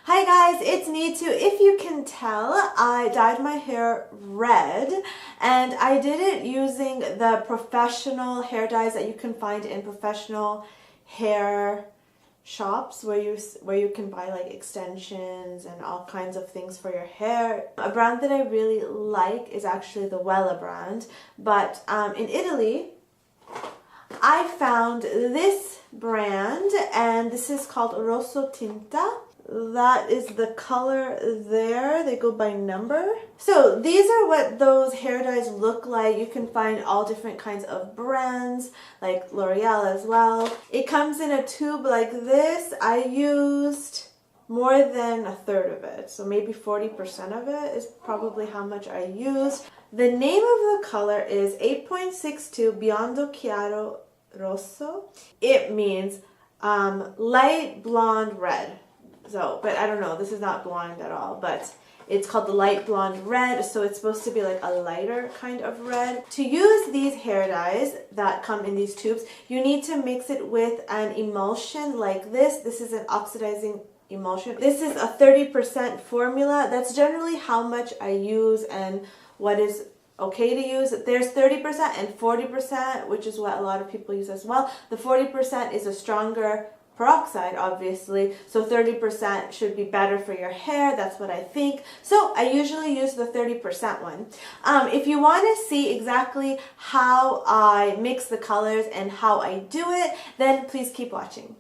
Hi guys, it's Nitu. If you can tell, I dyed my hair red and I did it using the professional hair dyes that you can find in professional hair shops where you can buy like extensions and all kinds of things for your hair. A brand that I really like is actually the Wella brand, but in Italy I found this brand and this is called Rosso Tinta. That is the color there. They go by number. So these are what those hair dyes look like. You can find all different kinds of brands like L'Oreal as well. It comes in a tube like this. I used more than a third of it. So maybe 40% of it is probably how much I used. The name of the color is 8.62 Biondo Chiaro Rosso. It means light blonde red. So, but I don't know, this is not blonde at all, but it's called the light blonde red, so it's supposed to be like a lighter kind of red. To use these hair dyes that come in these tubes, you need to mix it with an emulsion like this. This is an oxidizing emulsion. This is a 30% formula. That's generally how much I use and what is okay to use. There's 30% and 40%, which is what a lot of people use as well. The 40% is a stronger peroxide, obviously, so 30% should be better for your hair. That's what I think. So I usually use the 30% one. If you want to see exactly how I mix the colors and how I do it, then please keep watching.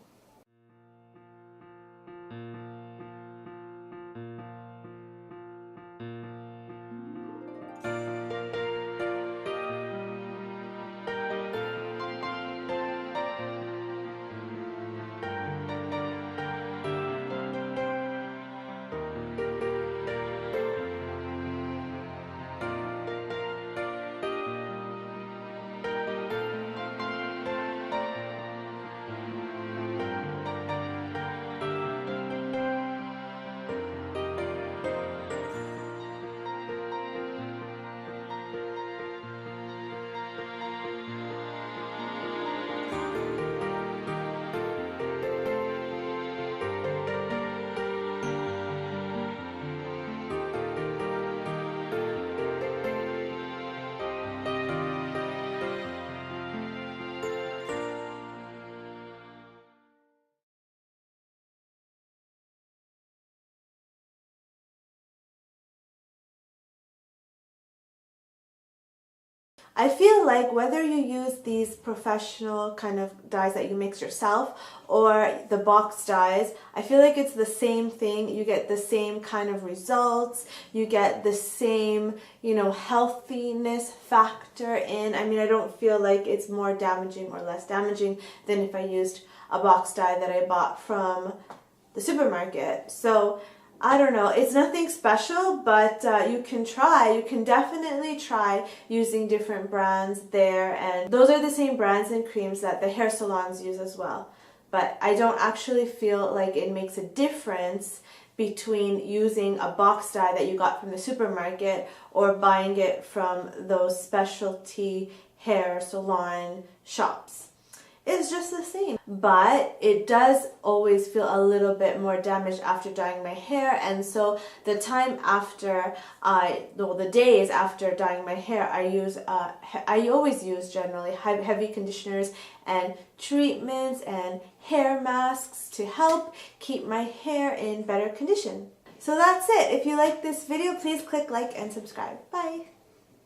I feel like whether you use these professional kind of dyes that you mix yourself or the box dyes, I feel like it's the same thing. You get the same kind of results. You get the same, healthiness factor in. I mean, I don't feel like it's more damaging or less damaging than if I used a box dye that I bought from the supermarket. So I don't know, it's nothing special, but you can try. You can definitely try using different brands there, and those are the same brands and creams that the hair salons use as well. But I don't actually feel like it makes a difference between using a box dye that you got from the supermarket or buying it from those specialty hair salon shops. It's just the same, but it does always feel a little bit more damaged after dyeing my hair, and so the time after the days after dyeing my hair, I always use generally heavy conditioners and treatments and hair masks to help keep my hair in better condition. So that's it. If you like this video, please click like and subscribe. Bye!